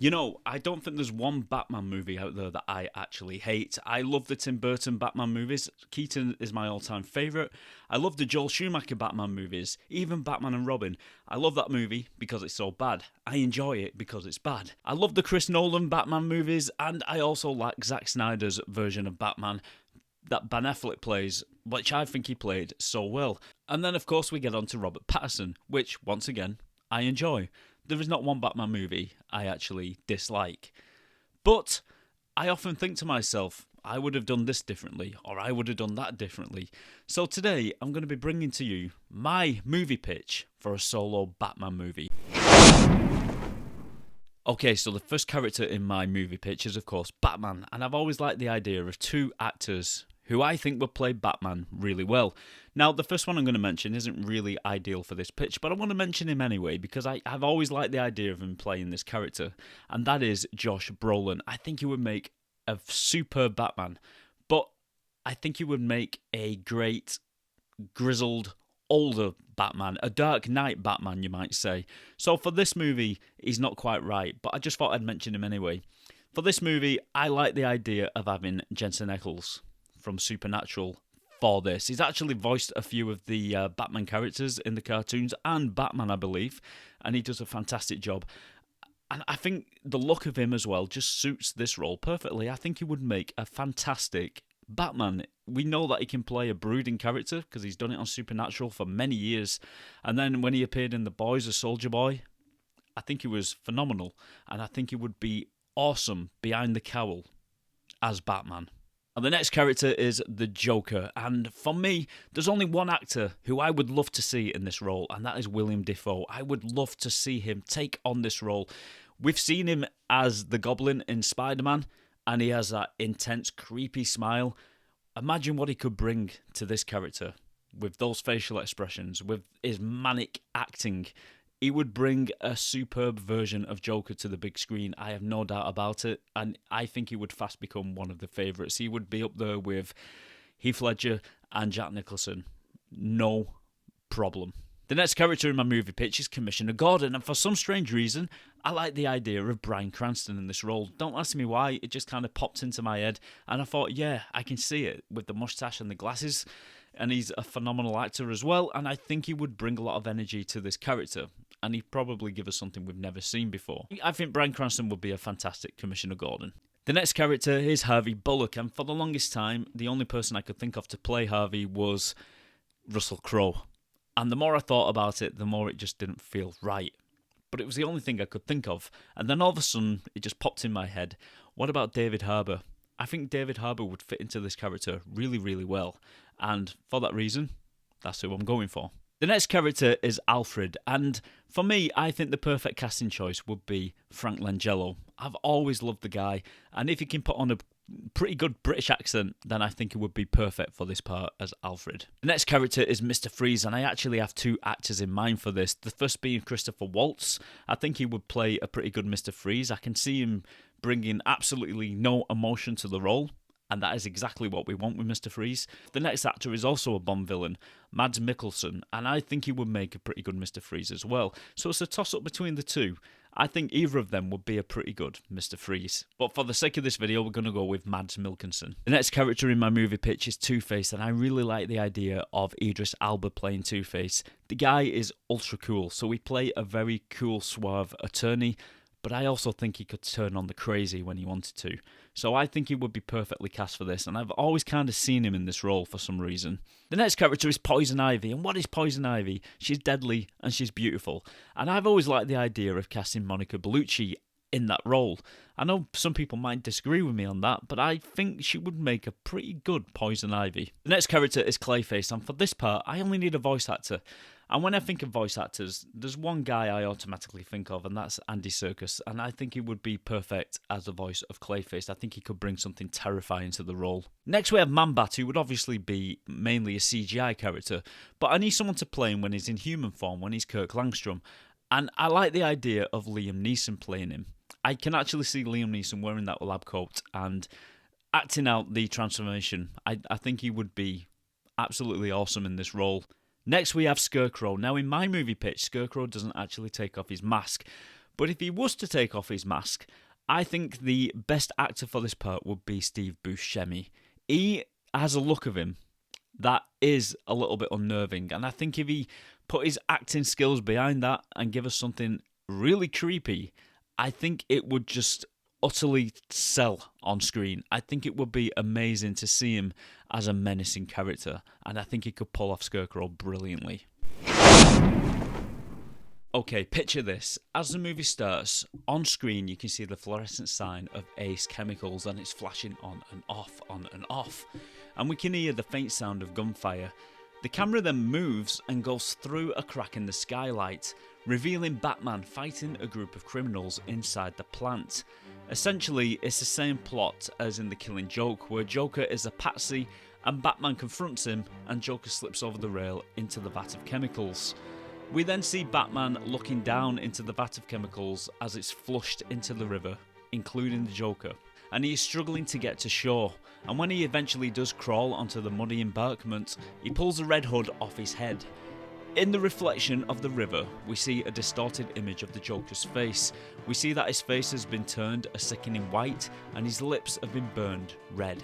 You know, I don't think there's one Batman movie out there that I actually hate. I love the Tim Burton Batman movies. Keaton is my all-time favourite. I love the Joel Schumacher Batman movies, even Batman and Robin. I love that movie because it's so bad. I enjoy it because it's bad. I love the Chris Nolan Batman movies, and I also like Zack Snyder's version of Batman that Ben Affleck plays, which I think he played so well. And then, of course, we get on to Robert Pattinson, which, once again, I enjoy. There is not one Batman movie I actually dislike. But I often think to myself, I would have done this differently, or I would have done that differently. So today, I'm going to be bringing to you my movie pitch for a solo Batman movie. Okay, so the first character in my movie pitch is, of course, Batman, and I've always liked the idea of two actors who I think would play Batman really well. Now, the first one I'm going to mention isn't really ideal for this pitch, but I want to mention him anyway because I've always liked the idea of him playing this character, and that is Josh Brolin. I think he would make a superb Batman, but I think he would make a great, grizzled, older Batman, a Dark Knight Batman, you might say. So for this movie, he's not quite right, but I just thought I'd mention him anyway. For this movie, I like the idea of having Jensen Ackles from Supernatural for this. He's actually voiced a few of the Batman characters in the cartoons and Batman, I believe, and he does a fantastic job. And I think the look of him as well just suits this role perfectly. I think he would make a fantastic Batman. We know that he can play a brooding character because he's done it on Supernatural for many years. And then when he appeared in The Boys as Soldier Boy, I think he was phenomenal. And I think he would be awesome behind the cowl as Batman. And the next character is the Joker, and for me, there's only one actor who I would love to see in this role, and that is William Dafoe. I would love to see him take on this role. We've seen him as the Goblin in Spider-Man, and he has that intense, creepy smile. Imagine what he could bring to this character with those facial expressions, with his manic acting. He would bring a superb version of Joker to the big screen. I have no doubt about it. And I think he would fast become one of the favourites. He would be up there with Heath Ledger and Jack Nicholson. No problem. The next character in my movie pitch is Commissioner Gordon. And for some strange reason, I like the idea of Bryan Cranston in this role. Don't ask me why. It just kind of popped into my head. And I thought, yeah, I can see it with the moustache and the glasses. And he's a phenomenal actor as well. And I think he would bring a lot of energy to this character. And he'd probably give us something we've never seen before. I think Bryan Cranston would be a fantastic Commissioner Gordon. The next character is Harvey Bullock, and for the longest time, the only person I could think of to play Harvey was Russell Crowe. And the more I thought about it, the more it just didn't feel right. But it was the only thing I could think of. And then all of a sudden, it just popped in my head. What about David Harbour? I think David Harbour would fit into this character really, really well. And for that reason, that's who I'm going for. The next character is Alfred, and for me, I think the perfect casting choice would be Frank Langella. I've always loved the guy, and if he can put on a pretty good British accent, then I think he would be perfect for this part as Alfred. The next character is Mr. Freeze, and I actually have two actors in mind for this. The first being Christopher Waltz. I think he would play a pretty good Mr. Freeze. I can see him bringing absolutely no emotion to the role. And that is exactly what we want with Mr. Freeze. The next actor is also a Bond villain, Mads Mikkelsen, and I think he would make a pretty good Mr. Freeze as well. So it's a toss-up between the two. I think either of them would be a pretty good Mr. Freeze. But for the sake of this video, we're going to go with Mads Mikkelsen. The next character in my movie pitch is Two-Face, and I really like the idea of Idris Elba playing Two-Face. The guy is ultra cool, so he play a very cool, suave attorney, but I also think he could turn on the crazy when he wanted to. So I think he would be perfectly cast for this, and I've always kind of seen him in this role for some reason. The next character is Poison Ivy, and what is Poison Ivy? She's deadly and she's beautiful, and I've always liked the idea of casting Monica Bellucci in that role. I know some people might disagree with me on that, but I think she would make a pretty good Poison Ivy. The next character is Clayface, and for this part, I only need a voice actor. And when I think of voice actors, there's one guy I automatically think of, and that's Andy Serkis. And I think he would be perfect as the voice of Clayface. I think he could bring something terrifying to the role. Next, we have Man-Bat, who would obviously be mainly a CGI character, but I need someone to play him when he's in human form, when he's Kirk Langstrom. And I like the idea of Liam Neeson playing him. I can actually see Liam Neeson wearing that lab coat and acting out the transformation. I think he would be absolutely awesome in this role. Next, we have Scarecrow. Now, in my movie pitch, Scarecrow doesn't actually take off his mask, But if he was to take off his mask, I think the best actor for this part would be Steve Buscemi. He has a look of him that is a little bit unnerving, and I think if he put his acting skills behind that and give us something really creepy, I think it would just utterly sell on screen. I think it would be amazing to see him as a menacing character, and I think he could pull off Scarecrow brilliantly. Okay, picture this. As the movie starts, on screen you can see the fluorescent sign of Ace Chemicals, and it's flashing on and off, on and off. And we can hear the faint sound of gunfire. The camera then moves and goes through a crack in the skylight, revealing Batman fighting a group of criminals inside the plant. Essentially, it's the same plot as in The Killing Joke, where Joker is a patsy and Batman confronts him and Joker slips over the rail into the vat of chemicals. We then see Batman looking down into the vat of chemicals as it's flushed into the river, including the Joker, and he is struggling to get to shore, and when he eventually does crawl onto the muddy embankment, he pulls the red hood off his head. In the reflection of the river, we see a distorted image of the Joker's face. We see that his face has been turned a sickening white and his lips have been burned red.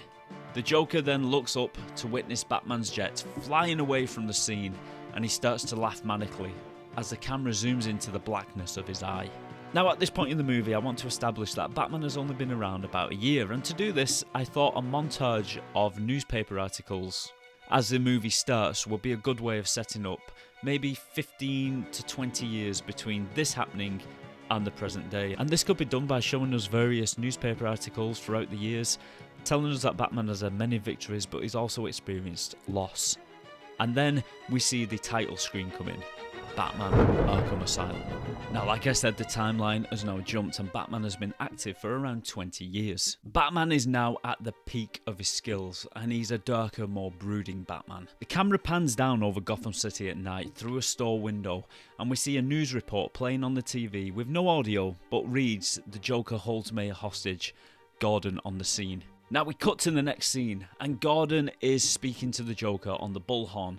The Joker then looks up to witness Batman's jet flying away from the scene, and he starts to laugh manically as the camera zooms into the blackness of his eye. Now at this point in the movie, I want to establish that Batman has only been around about a year, and to do this I thought a montage of newspaper articles as the movie starts would be a good way of setting up maybe 15 to 20 years between this happening and the present day. And this could be done by showing us various newspaper articles throughout the years, telling us that Batman has had many victories but he's also experienced loss. And then we see the title screen come in, Batman Arkham Asylum. Now, like I said, the timeline has now jumped and Batman has been active for around 20 years. Batman is now at the peak of his skills and he's a darker, more brooding Batman. The camera pans down over Gotham City at night through a store window and we see a news report playing on the TV with no audio but reads, "The Joker holds Mayor hostage, Gordon on the scene." Now we cut to the next scene and Gordon is speaking to the Joker on the bullhorn,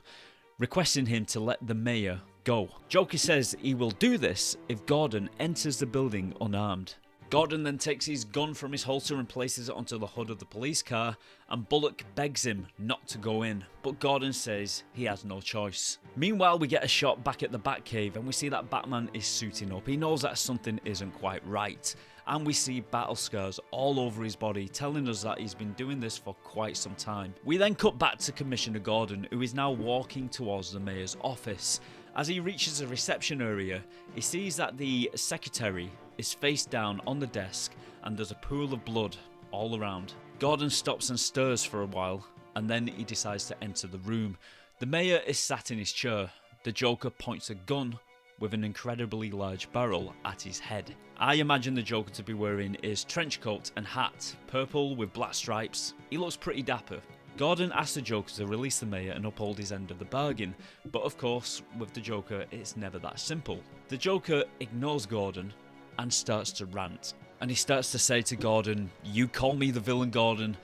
requesting him to let the mayor go. Joker says he will do this if Gordon enters the building unarmed. Gordon then takes his gun from his holster and places it onto the hood of the police car, and Bullock begs him not to go in, but Gordon says he has no choice. Meanwhile, we get a shot back at the Batcave and we see that Batman is suiting up. He knows that something isn't quite right, and we see battle scars all over his body, telling us that he's been doing this for quite some time. We then cut back to Commissioner Gordon, who is now walking towards the mayor's office. As he reaches the reception area, he sees that the secretary is face down on the desk and there's a pool of blood all around. Gordon stops and stirs for a while and then he decides to enter the room. The mayor is sat in his chair. The Joker points a gun with an incredibly large barrel at his head. I imagine the Joker to be wearing his trench coat and hat, purple with black stripes. He looks pretty dapper. Gordon asks the Joker to release the mayor and uphold his end of the bargain, but of course, with the Joker, it's never that simple. The Joker ignores Gordon and starts to rant. And he starts to say to Gordon, "You call me the villain, Gordon.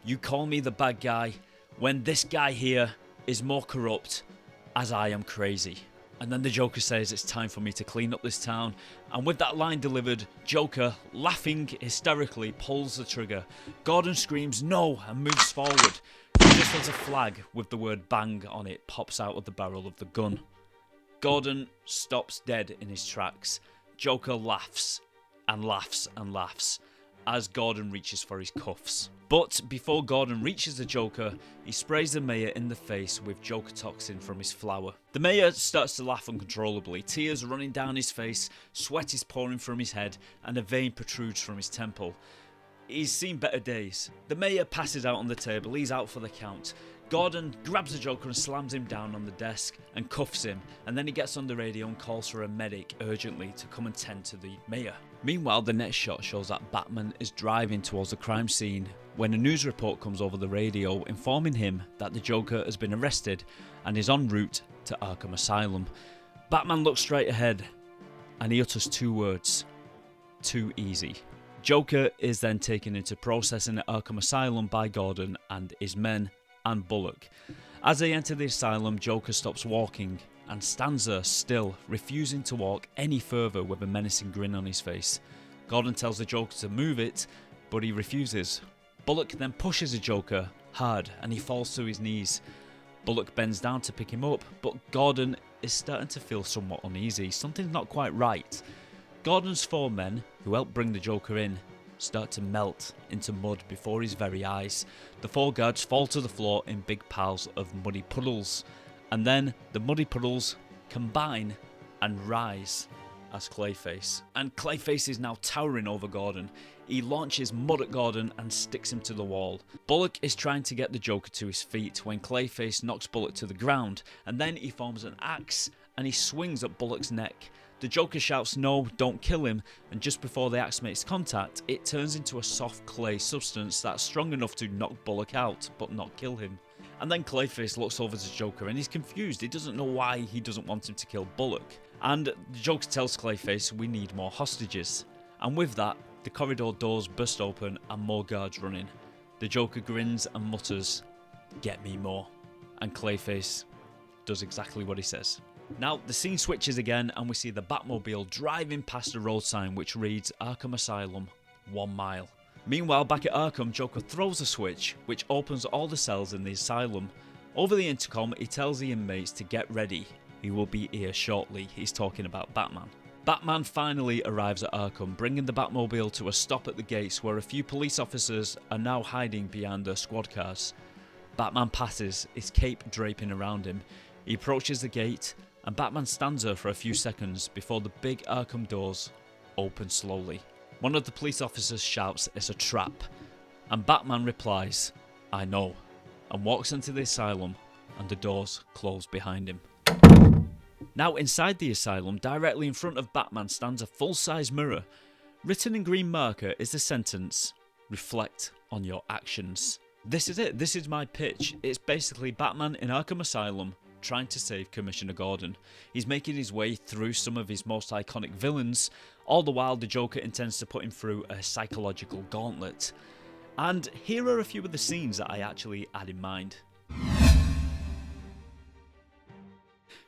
You call me the bad guy, when this guy here is more corrupt, as I am crazy." And then the Joker says it's time for me to clean up this town. And with that line delivered, Joker, laughing hysterically, pulls the trigger. Gordon screams no and moves forward. Just as a flag with the word bang on it pops out of the barrel of the gun. Gordon stops dead in his tracks. Joker laughs and laughs and laughs as Gordon reaches for his cuffs. But before Gordon reaches the Joker, he sprays the mayor in the face with Joker toxin from his flower. The mayor starts to laugh uncontrollably, tears running down his face, sweat is pouring from his head, and a vein protrudes from his temple. He's seen better days. The mayor passes out on the table, he's out for the count. Gordon grabs the Joker and slams him down on the desk and cuffs him, and then he gets on the radio and calls for a medic urgently to come and tend to the mayor. Meanwhile, the next shot shows that Batman is driving towards the crime scene when a news report comes over the radio informing him that the Joker has been arrested and is en route to Arkham Asylum. Batman looks straight ahead and he utters two words: too easy. Joker is then taken into processing at Arkham Asylum by Gordon and his men and Bullock. As they enter the asylum, Joker stops walking and stands there still, refusing to walk any further with a menacing grin on his face. Gordon tells the Joker to move it, but he refuses. Bullock then pushes the Joker hard and he falls to his knees. Bullock bends down to pick him up, but Gordon is starting to feel somewhat uneasy. Something's not quite right. Gordon's 4 men, who helped bring the Joker in, start to melt into mud before his very eyes. The 4 guards fall to the floor in big piles of muddy puddles, and then the muddy puddles combine and rise as Clayface. And Clayface is now towering over Gordon. He launches mud at Gordon and sticks him to the wall. Bullock is trying to get the Joker to his feet when Clayface knocks Bullock to the ground, and then he forms an axe and he swings at Bullock's neck. The Joker shouts, "No, don't kill him," and just before the axe makes contact, it turns into a soft clay substance that's strong enough to knock Bullock out, but not kill him. And then Clayface looks over to Joker and he's confused. He doesn't know why he doesn't want him to kill Bullock. And the Joker tells Clayface, "We need more hostages." And with that, the corridor doors burst open and more guards run in. The Joker grins and mutters, "Get me more." And Clayface does exactly what he says. Now, the scene switches again and we see the Batmobile driving past a road sign which reads Arkham Asylum, 1 mile. Meanwhile, back at Arkham, Joker throws a switch which opens all the cells in the asylum. Over the intercom, he tells the inmates to get ready. He will be here shortly. He's talking about Batman. Batman finally arrives at Arkham, bringing the Batmobile to a stop at the gates where a few police officers are now hiding behind their squad cars. Batman passes, his cape draping around him. He approaches the gate, and Batman stands there for a few seconds before the big Arkham doors open slowly. One of the police officers shouts, "It's a trap," and Batman replies, "I know," and walks into the asylum, and the doors close behind him. Now inside the asylum, directly in front of Batman stands a full-size mirror. Written in green marker is the sentence, "Reflect on your actions." This is it, this is my pitch. It's basically Batman in Arkham Asylum trying to save Commissioner Gordon. He's making his way through some of his most iconic villains, all the while the Joker intends to put him through a psychological gauntlet. And here are a few of the scenes that I actually had in mind.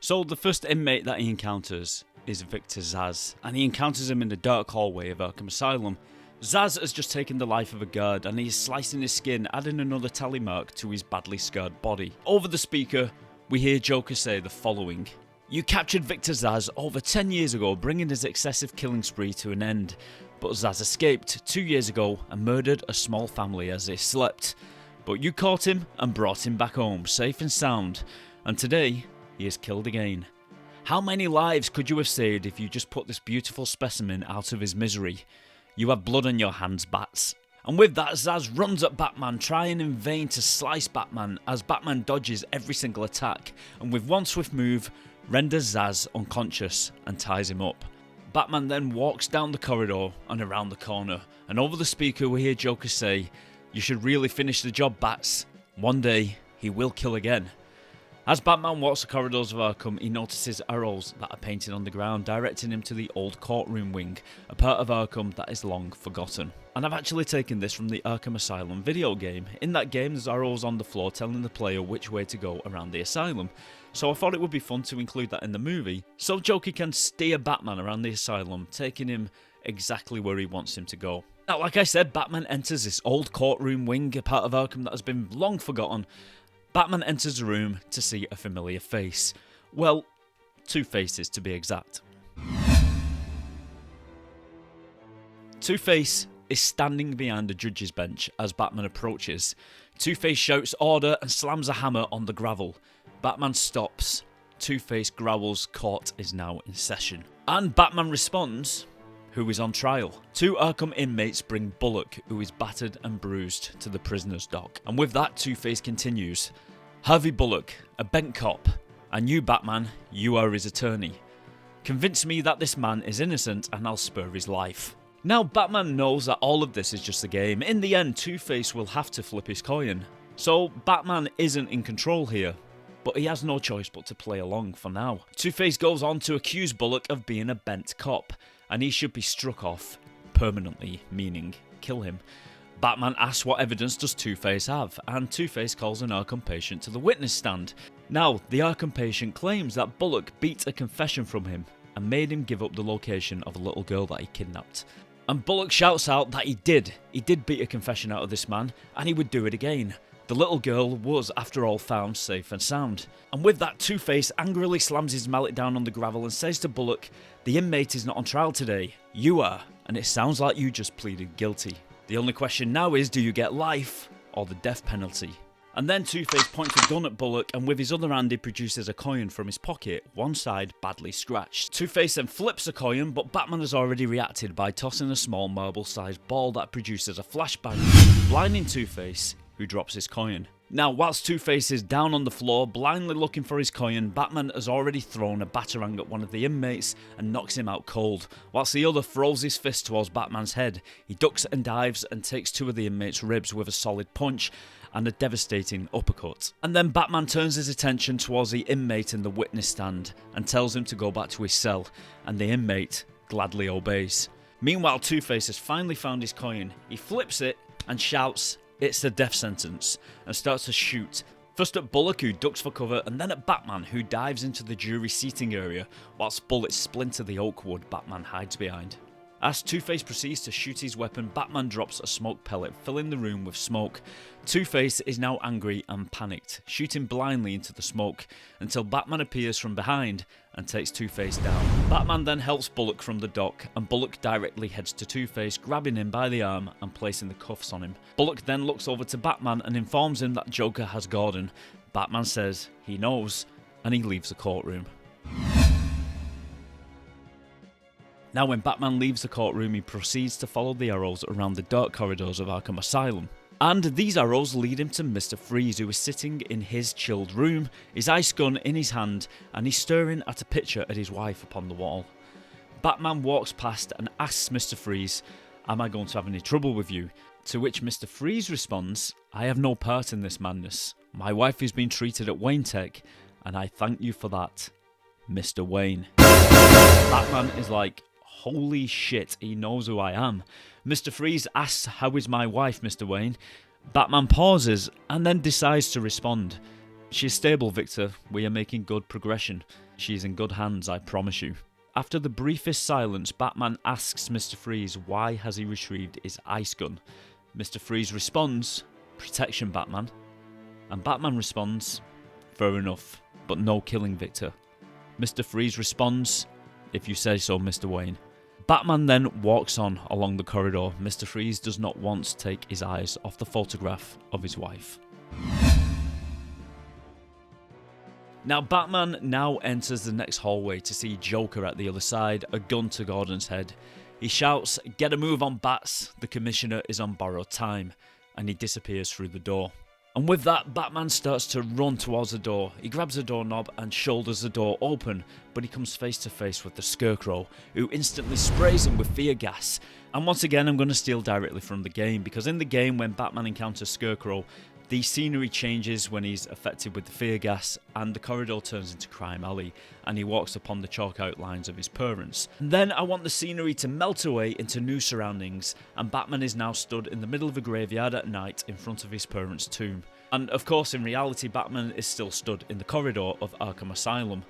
So the first inmate that he encounters is Victor Zsasz, and he encounters him in the dark hallway of Arkham Asylum. Zsasz has just taken the life of a guard and he's slicing his skin, adding another tally mark to his badly scarred body. Over the speaker, we hear Joker say the following: "You captured Victor Zsasz over 10 years ago, bringing his excessive killing spree to an end. But Zsasz escaped 2 years ago and murdered a small family as they slept. But you caught him and brought him back home, safe and sound. And today, he is killed again. How many lives could you have saved if you just put this beautiful specimen out of his misery? You have blood on your hands, Bats." And with that, Zsasz runs at Batman, trying in vain to slice Batman as Batman dodges every single attack, and with one swift move, renders Zsasz unconscious and ties him up. Batman then walks down the corridor and around the corner, and over the speaker we hear Joker say, "You should really finish the job, Bats. One day, he will kill again." As Batman walks the corridors of Arkham, he notices arrows that are painted on the ground, directing him to the old courtroom wing, a part of Arkham that is long forgotten. And I've actually taken this from the Arkham Asylum video game. In that game, there's arrows on the floor telling the player which way to go around the asylum. So I thought it would be fun to include that in the movie, so Joker can steer Batman around the asylum, taking him exactly where he wants him to go. Now, like I said, Batman enters this old courtroom wing, a part of Arkham that has been long forgotten. Batman enters the room to see a familiar face. Well, 2 faces to be exact. Two-Face is standing behind a judge's bench as Batman approaches. Two-Face shouts order and slams a hammer on the gravel. Batman stops. Two-Face growls court is now in session. And Batman responds, who is on trial. 2 Arkham inmates bring Bullock, who is battered and bruised, to the prisoner's dock. And with that, Two-Face continues, "Harvey Bullock, a bent cop, and you, Batman, you are his attorney. Convince me that this man is innocent and I'll spare his life." Now, Batman knows that all of this is just a game. In the end, Two-Face will have to flip his coin. So, Batman isn't in control here, but he has no choice but to play along for now. Two-Face goes on to accuse Bullock of being a bent cop, and he should be struck off permanently, meaning kill him. Batman asks what evidence does Two-Face have, and Two-Face calls an Arkham patient to the witness stand. Now, the Arkham patient claims that Bullock beat a confession from him and made him give up the location of a little girl that he kidnapped. And Bullock shouts out that he did beat a confession out of this man, and he would do it again. The little girl was, after all, found safe and sound. And with that, Two-Face angrily slams his mallet down on the gravel and says to Bullock, "The inmate is not on trial today, you are, and it sounds like you just pleaded guilty. The only question now is, do you get life or the death penalty?" And then Two-Face points a gun at Bullock, and with his other hand he produces a coin from his pocket, one side badly scratched. Two-Face then flips the coin, but Batman has already reacted by tossing a small marble-sized ball that produces a flashbang, blinding Two-Face, who drops his coin. Now, whilst Two-Face is down on the floor, blindly looking for his coin, Batman has already thrown a batarang at one of the inmates and knocks him out cold, whilst the other throws his fist towards Batman's head. He ducks and dives and takes two of the inmates' ribs with a solid punch and a devastating uppercut. And then Batman turns his attention towards the inmate in the witness stand and tells him to go back to his cell, and the inmate gladly obeys. Meanwhile, Two-Face has finally found his coin. He flips it and shouts, "It's the death sentence," and starts to shoot. First at Bullock, who ducks for cover, and then at Batman, who dives into the jury seating area, whilst bullets splinter the oak wood Batman hides behind. As Two-Face proceeds to shoot his weapon, Batman drops a smoke pellet, filling the room with smoke. Two-Face is now angry and panicked, shooting blindly into the smoke, until Batman appears from behind and takes Two-Face down. Batman then helps Bullock from the dock, and Bullock directly heads to Two-Face, grabbing him by the arm and placing the cuffs on him. Bullock then looks over to Batman and informs him that Joker has Gordon. Batman says he knows, and he leaves the courtroom. Now, when Batman leaves the courtroom, he proceeds to follow the arrows around the dark corridors of Arkham Asylum. And these arrows lead him to Mr. Freeze, who is sitting in his chilled room, his ice gun in his hand, and he's staring at a picture of his wife upon the wall. Batman walks past and asks Mr. Freeze, "Am I going to have any trouble with you?" To which Mr. Freeze responds, "I have no part in this madness. My wife is being treated at Wayne Tech, and I thank you for that, Mr. Wayne." Batman is like, holy shit, he knows who I am. Mr. Freeze asks, "How is my wife, Mr. Wayne?" Batman pauses and then decides to respond. "She's stable, Victor. We are making good progression. She's in good hands, I promise you." After the briefest silence, Batman asks Mr. Freeze why has he retrieved his ice gun. Mr. Freeze responds, "Protection, Batman." And Batman responds, "Fair enough, but no killing, Victor." Mr. Freeze responds, "If you say so, Mr. Wayne." Batman then walks on along the corridor. Mr. Freeze does not want to take his eyes off the photograph of his wife. Now, Batman now enters the next hallway to see Joker at the other side, a gun to Gordon's head. He shouts, "Get a move on, Bats, the Commissioner is on borrowed time," and he disappears through the door. And with that, Batman starts to run towards the door. He grabs the doorknob and shoulders the door open, but he comes face to face with the Scarecrow, who instantly sprays him with fear gas. And once again, I'm going to steal directly from the game, because in the game, when Batman encounters Scarecrow, the scenery changes when he's affected with the fear gas, and the corridor turns into Crime Alley, and he walks upon the chalk outlines of his parents. And then I want the scenery to melt away into new surroundings, and Batman is now stood in the middle of a graveyard at night in front of his parents' tomb. And of course, in reality, Batman is still stood in the corridor of Arkham Asylum,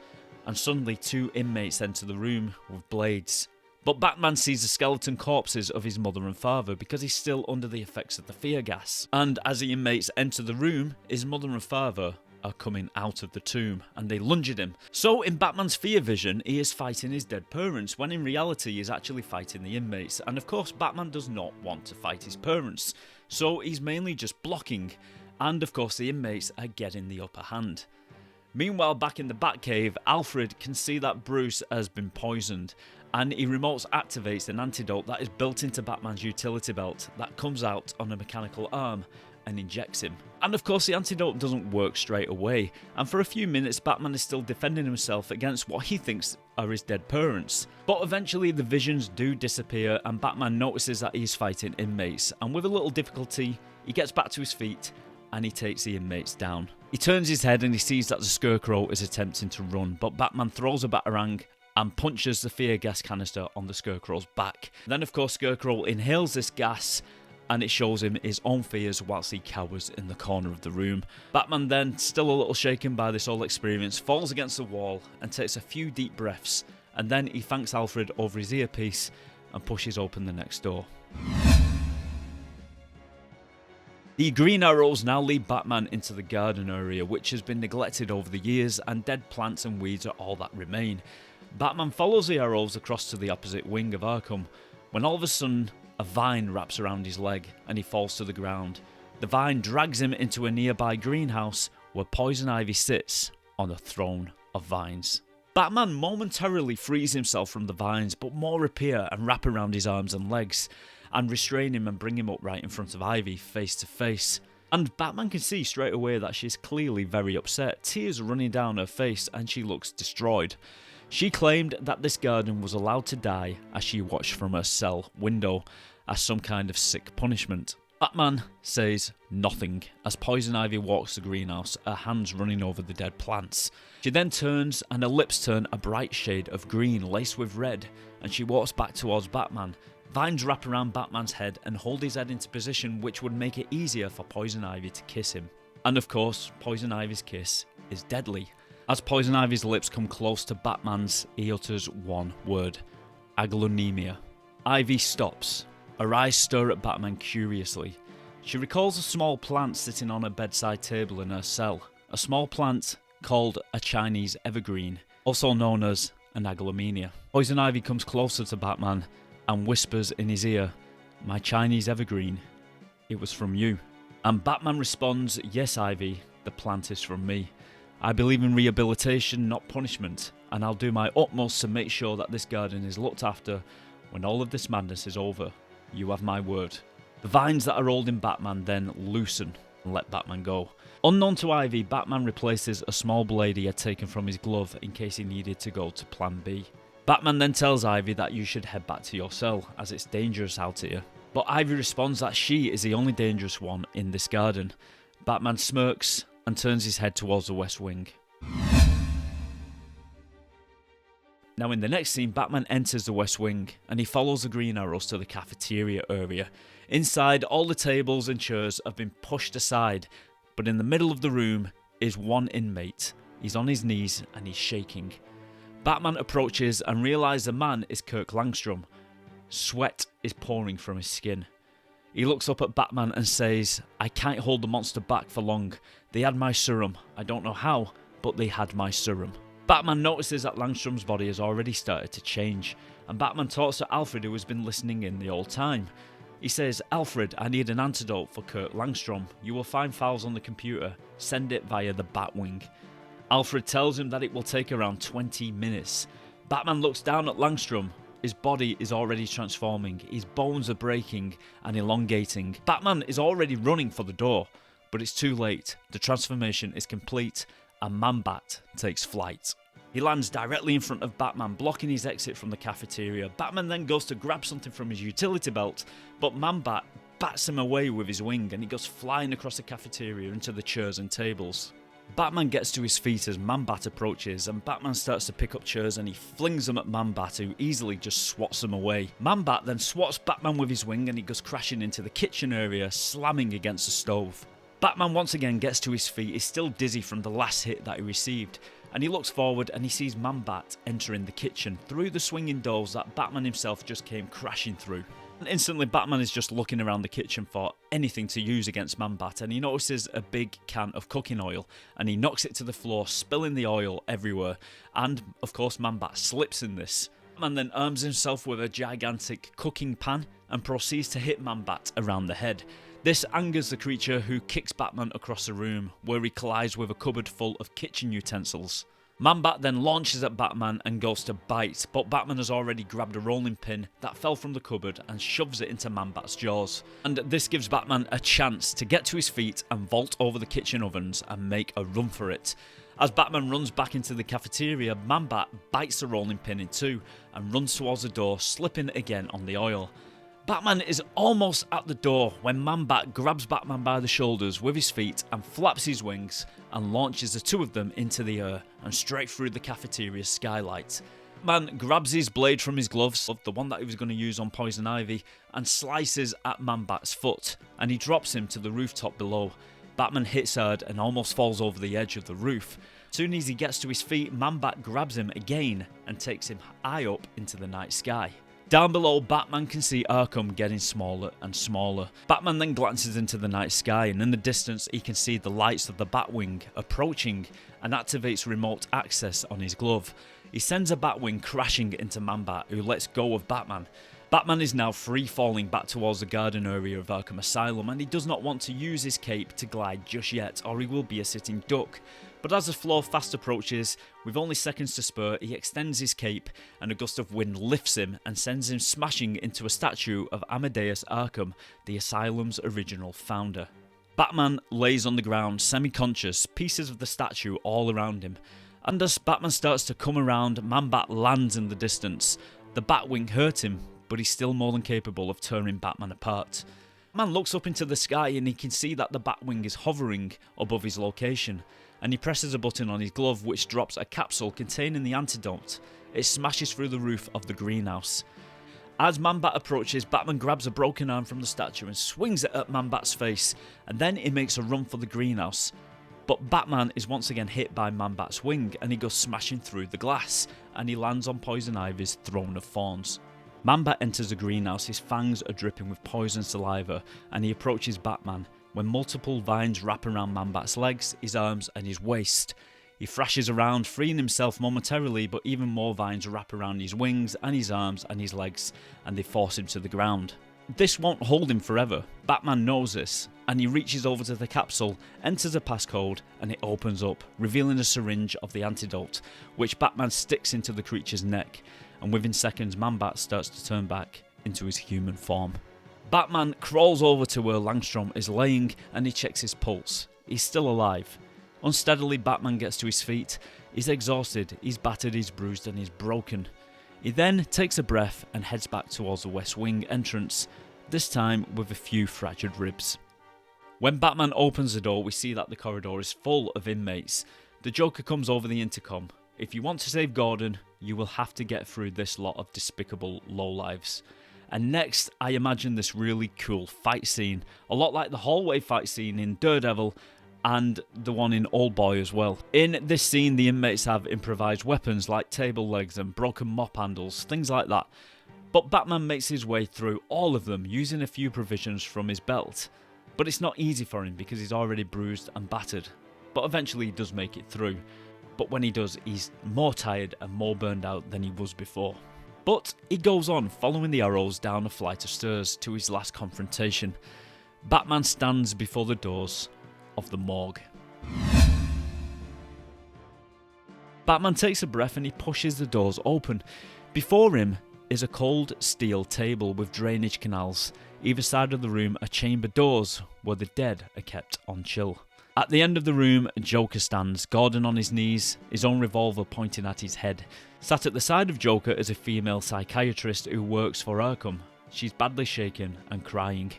and suddenly two inmates enter the room with blades. But Batman sees the skeleton corpses of his mother and father because he's still under the effects of the fear gas. And as the inmates enter the room, his mother and father are coming out of the tomb and they lunge at him. So in Batman's fear vision, he is fighting his dead parents, when in reality he is actually fighting the inmates. And of course, Batman does not want to fight his parents, so he's mainly just blocking. And of course, the inmates are getting the upper hand. Meanwhile, back in the Batcave, Alfred can see that Bruce has been poisoned, and he remote activates an antidote that is built into Batman's utility belt that comes out on a mechanical arm and injects him. And of course, the antidote doesn't work straight away, and for a few minutes Batman is still defending himself against what he thinks are his dead parents. But eventually the visions do disappear and Batman notices that he's fighting inmates, and with a little difficulty he gets back to his feet and he takes the inmates down. He turns his head and he sees that the Scarecrow is attempting to run, but Batman throws a batarang and punches the fear gas canister on the Scarecrow's back. Then of course Scarecrow inhales this gas and it shows him his own fears whilst he cowers in the corner of the room. Batman then, still a little shaken by this whole experience, falls against the wall and takes a few deep breaths, and then he thanks Alfred over his earpiece and pushes open the next door. The Green Arrows now lead Batman into the garden area, which has been neglected over the years, and dead plants and weeds are all that remain. Batman follows the arrows across to the opposite wing of Arkham, when all of a sudden a vine wraps around his leg and he falls to the ground. The vine drags him into a nearby greenhouse where Poison Ivy sits on a throne of vines. Batman momentarily frees himself from the vines, but more appear and wrap around his arms and legs and restrain him and bring him up right in front of Ivy, face to face. And Batman can see straight away that she's clearly very upset, tears running down her face, and she looks destroyed. She claimed that this garden was allowed to die as she watched from her cell window as some kind of sick punishment. Batman says nothing as Poison Ivy walks the greenhouse, her hands running over the dead plants. She then turns and her lips turn a bright shade of green laced with red, and she walks back towards Batman. Vines wrap around Batman's head and hold his head into position, which would make it easier for Poison Ivy to kiss him. And of course, Poison Ivy's kiss is deadly. As Poison Ivy's lips come close to Batman's, he utters one word: agglomenia. Ivy stops. Her eyes stare at Batman curiously. She recalls a small plant sitting on a bedside table in her cell. A small plant called a Chinese evergreen, also known as an agglomenia. Poison Ivy comes closer to Batman and whispers in his ear, "My Chinese evergreen, it was from you." And Batman responds, "Yes, Ivy, the plant is from me. I believe in rehabilitation, not punishment, and I'll do my utmost to make sure that this garden is looked after when all of this madness is over. You have my word." The vines that are holding Batman then loosen and let Batman go. Unknown to Ivy, Batman replaces a small blade he had taken from his glove in case he needed to go to Plan B. Batman then tells Ivy that you should head back to your cell as it's dangerous out here. But Ivy responds that she is the only dangerous one in this garden. Batman smirks and turns his head towards the West Wing. Now in the next scene, Batman enters the West Wing and he follows the Green Arrows to the cafeteria area. Inside, all the tables and chairs have been pushed aside, but in the middle of the room is one inmate. He's on his knees and he's shaking. Batman approaches and realises the man is Kirk Langstrom. Sweat is pouring from his skin. He looks up at Batman and says, "I can't hold the monster back for long. They had my serum. I don't know how, but they had my serum." Batman notices that Langstrom's body has already started to change, and Batman talks to Alfred, who has been listening in the whole time. He says, "Alfred, I need an antidote for Kirk Langstrom. You will find files on the computer. Send it via the Batwing." Alfred tells him that it will take around 20 minutes. Batman looks down at Langstrom. His body is already transforming, his bones are breaking and elongating. Batman is already running for the door, but it's too late. The transformation is complete and Man-Bat takes flight. He lands directly in front of Batman, blocking his exit from the cafeteria. Batman then goes to grab something from his utility belt, but Man-Bat bats him away with his wing and he goes flying across the cafeteria into the chairs and tables. Batman gets to his feet as Man-Bat approaches, and Batman starts to pick up chairs and he flings them at Man-Bat, who easily just swats them away. Man-Bat then swats Batman with his wing and he goes crashing into the kitchen area, slamming against the stove. Batman once again gets to his feet. He's still dizzy from the last hit that he received, and he looks forward and he sees Man-Bat entering the kitchen through the swinging doors that Batman himself just came crashing through. And instantly Batman is just looking around the kitchen for anything to use against Man-Bat, and he notices a big can of cooking oil and he knocks it to the floor, spilling the oil everywhere, and of course Man-Bat slips in this. Batman then arms himself with a gigantic cooking pan and proceeds to hit Man-Bat around the head. This angers the creature, who kicks Batman across the room, where he collides with a cupboard full of kitchen utensils. Man-Bat then launches at Batman and goes to bite, but Batman has already grabbed a rolling pin that fell from the cupboard and shoves it into Man-Bat's jaws. And this gives Batman a chance to get to his feet and vault over the kitchen ovens and make a run for it. As Batman runs back into the cafeteria, Man-Bat bites the rolling pin in two and runs towards the door, slipping again on the oil. Batman is almost at the door when Man-Bat grabs Batman by the shoulders with his feet and flaps his wings and launches the two of them into the air and straight through the cafeteria's skylight. Batman grabs his blade from his gloves, the one that he was going to use on Poison Ivy, and slices at Man-Bat's foot, and he drops him to the rooftop below. Batman hits hard and almost falls over the edge of the roof. As soon as he gets to his feet, Man-Bat grabs him again and takes him high up into the night sky. Down below, Batman can see Arkham getting smaller and smaller. Batman then glances into the night sky, and in the distance he can see the lights of the Batwing approaching and activates remote access on his glove. He sends a Batwing crashing into Man-Bat, who lets go of Batman. Batman is now free falling back towards the garden area of Arkham Asylum, and he does not want to use his cape to glide just yet, or he will be a sitting duck. But as the floor fast approaches, with only seconds to spare, he extends his cape and a gust of wind lifts him and sends him smashing into a statue of Amadeus Arkham, the asylum's original founder. Batman lays on the ground, semi-conscious, pieces of the statue all around him. And as Batman starts to come around, Man-Bat lands in the distance. The Batwing hurt him, but he's still more than capable of tearing Batman apart. Man looks up into the sky and he can see that the Batwing is hovering above his location, and he presses a button on his glove which drops a capsule containing the antidote. It smashes through the roof of the greenhouse. As Man-Bat approaches, Batman grabs a broken arm from the statue and swings it at Man-Bat's face, and then he makes a run for the greenhouse. But Batman is once again hit by Man-Bat's wing and he goes smashing through the glass, and he lands on Poison Ivy's throne of thorns. Man-Bat enters the greenhouse, his fangs are dripping with poison saliva, and he approaches Batman when multiple vines wrap around Man-Bat's legs, his arms and his waist. He thrashes around, freeing himself momentarily, but even more vines wrap around his wings and his arms and his legs, and they force him to the ground. This won't hold him forever. Batman knows this, and he reaches over to the capsule, enters a passcode, and it opens up, revealing a syringe of the antidote, which Batman sticks into the creature's neck, and within seconds Man-Bat starts to turn back into his human form. Batman crawls over to where Langstrom is laying and he checks his pulse. He's still alive. Unsteadily, Batman gets to his feet. He's exhausted, he's battered, he's bruised and he's broken. He then takes a breath and heads back towards the West Wing entrance, this time with a few fractured ribs. When Batman opens the door, we see that the corridor is full of inmates. The Joker comes over the intercom. If you want to save Gordon, you will have to get through this lot of despicable lowlives. And next, I imagine this really cool fight scene, a lot like the hallway fight scene in Daredevil and the one in Oldboy as well. In this scene, the inmates have improvised weapons like table legs and broken mop handles, things like that. But Batman makes his way through all of them using a few provisions from his belt. But it's not easy for him because he's already bruised and battered. But eventually he does make it through. But when he does, he's more tired and more burned out than he was before. But he goes on, following the arrows down a flight of stairs to his last confrontation. Batman stands before the doors of the morgue. Batman takes a breath and he pushes the doors open. Before him is a cold steel table with drainage canals. Either side of the room are chamber doors where the dead are kept on chill. At the end of the room, Joker stands, Gordon on his knees, his own revolver pointing at his head. Sat at the side of Joker is a female psychiatrist who works for Arkham. She's badly shaken and crying.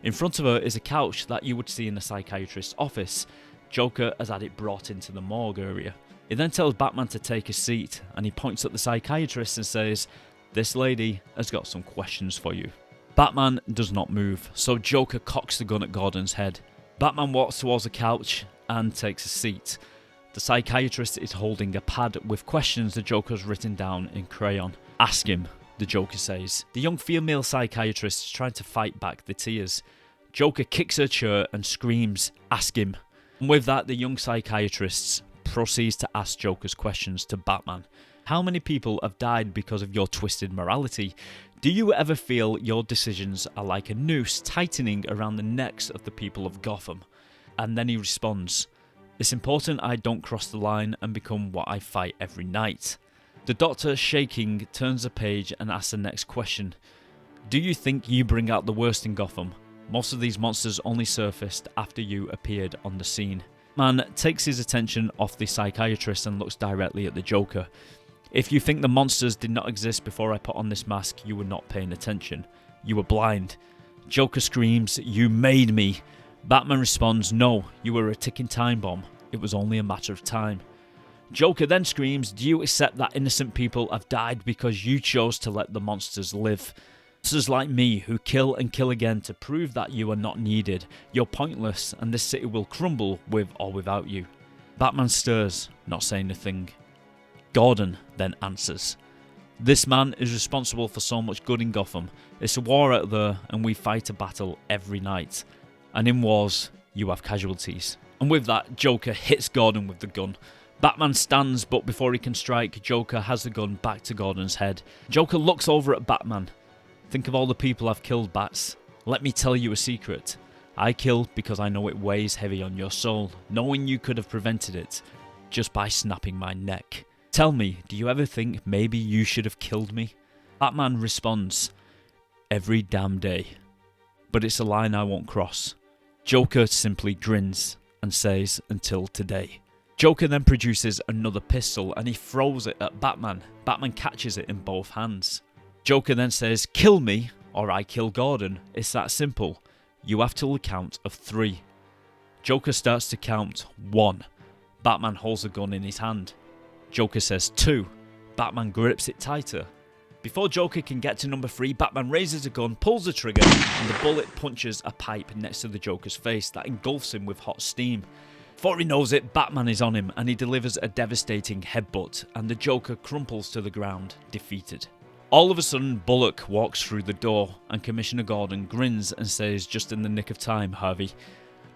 In front of her is a couch that you would see in a psychiatrist's office. Joker has had it brought into the morgue area. He then tells Batman to take a seat, and he points at the psychiatrist and says, "This lady has got some questions for you." Batman does not move, so Joker cocks the gun at Gordon's head. Batman walks towards the couch and takes a seat. The psychiatrist is holding a pad with questions the Joker's written down in crayon. "Ask him," the Joker says. The young female psychiatrist is trying to fight back the tears. Joker kicks her chair and screams, "Ask him." And with that, the young psychiatrist proceeds to ask Joker's questions to Batman. How many people have died because of your twisted morality? Do you ever feel your decisions are like a noose tightening around the necks of the people of Gotham? And then he responds, "It's important I don't cross the line and become what I fight every night." The doctor, shaking, turns the page and asks the next question. "Do you think you bring out the worst in Gotham? Most of these monsters only surfaced after you appeared on the scene." Man takes his attention off the psychiatrist and looks directly at the Joker. "If you think the monsters did not exist before I put on this mask, you were not paying attention. You were blind." Joker screams, "You made me." Batman responds, "No, you were a ticking time bomb. It was only a matter of time." Joker then screams, "Do you accept that innocent people have died because you chose to let the monsters live? Monsters like me who kill and kill again to prove that you are not needed. You're pointless and this city will crumble with or without you." Batman stirs, not saying a thing. Gordon then answers, "This man is responsible for so much good in Gotham. It's a war out there and we fight a battle every night. And in wars, you have casualties." And with that, Joker hits Gordon with the gun. Batman stands, but before he can strike, Joker has the gun back to Gordon's head. Joker looks over at Batman. "Think of all the people I've killed, Bats. Let me tell you a secret. I kill because I know it weighs heavy on your soul, knowing you could have prevented it just by snapping my neck. Tell me, do you ever think maybe you should have killed me?" Batman responds, "Every damn day. But it's a line I won't cross." Joker simply grins and says, "Until today." Joker then produces another pistol and he throws it at Batman. Batman catches it in both hands. Joker then says, "Kill me or I kill Gordon. It's that simple. You have till the count of 3. Joker starts to count 1. Batman holds a gun in his hand. Joker says 2. Batman grips it tighter. Before Joker can get to number 3, Batman raises a gun, pulls the trigger, and the bullet punches a pipe next to the Joker's face that engulfs him with hot steam. Before he knows it, Batman is on him and he delivers a devastating headbutt, and the Joker crumples to the ground, defeated. All of a sudden, Bullock walks through the door and Commissioner Gordon grins and says, "Just in the nick of time, Harvey."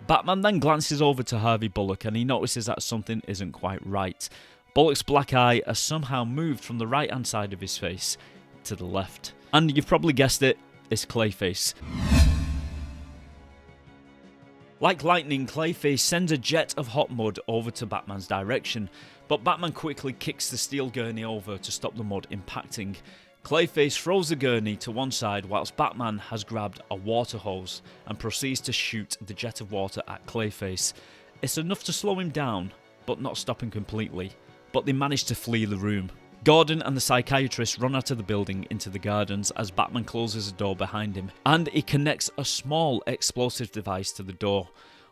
Batman then glances over to Harvey Bullock and he notices that something isn't quite right. Bullock's black eye has somehow moved from the right hand side of his face to the left. And you've probably guessed it, it's Clayface. Like lightning, Clayface sends a jet of hot mud over to Batman's direction, but Batman quickly kicks the steel gurney over to stop the mud impacting. Clayface throws the gurney to one side whilst Batman has grabbed a water hose and proceeds to shoot the jet of water at Clayface. It's enough to slow him down, but not stop him completely, but they manage to flee the room. Gordon and the psychiatrist run out of the building into the gardens as Batman closes the door behind him, and he connects a small explosive device to the door.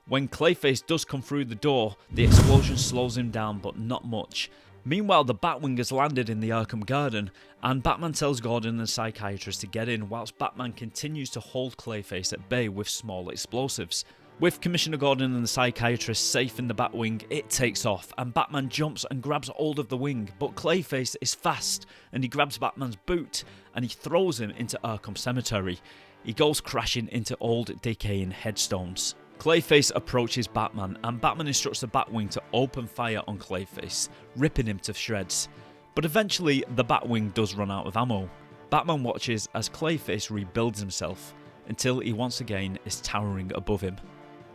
When Clayface does come through the door, the explosion slows him down, but not much. Meanwhile, the Batwing has landed in the Arkham Garden, and Batman tells Gordon and the psychiatrist to get in whilst Batman continues to hold Clayface at bay with small explosives. With Commissioner Gordon and the psychiatrist safe in the Batwing, it takes off, and Batman jumps and grabs hold of the wing, but Clayface is fast, and he grabs Batman's boot, and he throws him into Arkham Cemetery. He goes crashing into old, decaying headstones. Clayface approaches Batman, and Batman instructs the Batwing to open fire on Clayface, ripping him to shreds. But eventually, the Batwing does run out of ammo. Batman watches as Clayface rebuilds himself, until he once again is towering above him.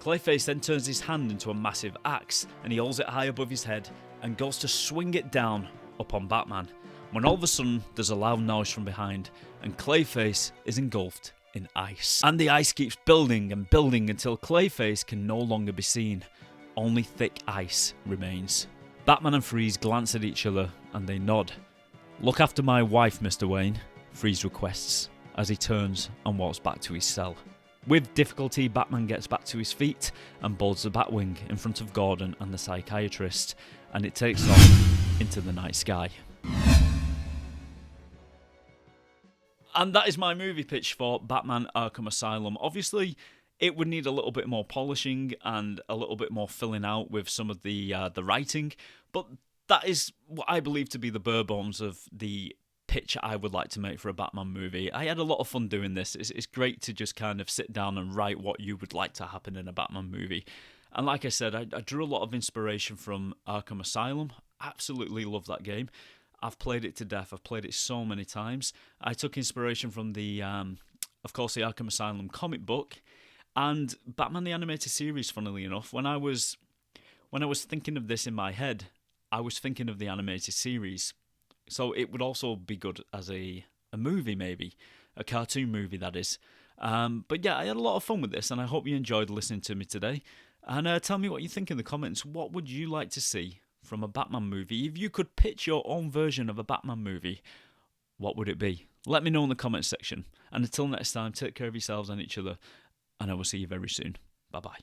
Clayface then turns his hand into a massive axe, and he holds it high above his head, and goes to swing it down upon Batman, when all of a sudden, there's a loud noise from behind, and Clayface is engulfed in ice. And the ice keeps building and building until Clayface can no longer be seen. Only thick ice remains. Batman and Freeze glance at each other and they nod. "Look after my wife, Mr. Wayne," Freeze requests as he turns and walks back to his cell. With difficulty, Batman gets back to his feet and boards the Batwing in front of Gordon and the psychiatrist, and it takes off into the night sky. And that is my movie pitch for Batman Arkham Asylum. Obviously, it would need a little bit more polishing and a little bit more filling out with some of the writing, but that is what I believe to be the bare bones of the pitch I would like to make for a Batman movie. I had a lot of fun doing this. It's great to just kind of sit down and write what you would like to happen in a Batman movie. And like I said, I drew a lot of inspiration from Arkham Asylum. Absolutely love that game. I've played it to death. I've played it so many times. I took inspiration from the Arkham Asylum comic book and Batman the Animated Series. Funnily enough, when I was thinking of this in my head, I was thinking of the animated series. So it would also be good as a movie, maybe a cartoon movie, that is. But yeah, I had a lot of fun with this, and I hope you enjoyed listening to me today. And tell me what you think in the comments. What would you like to see from a Batman movie? If you could pitch your own version of a Batman movie, what would it be? Let me know in the comments section. And until next time, take care of yourselves and each other, and I will see you very soon. Bye-bye.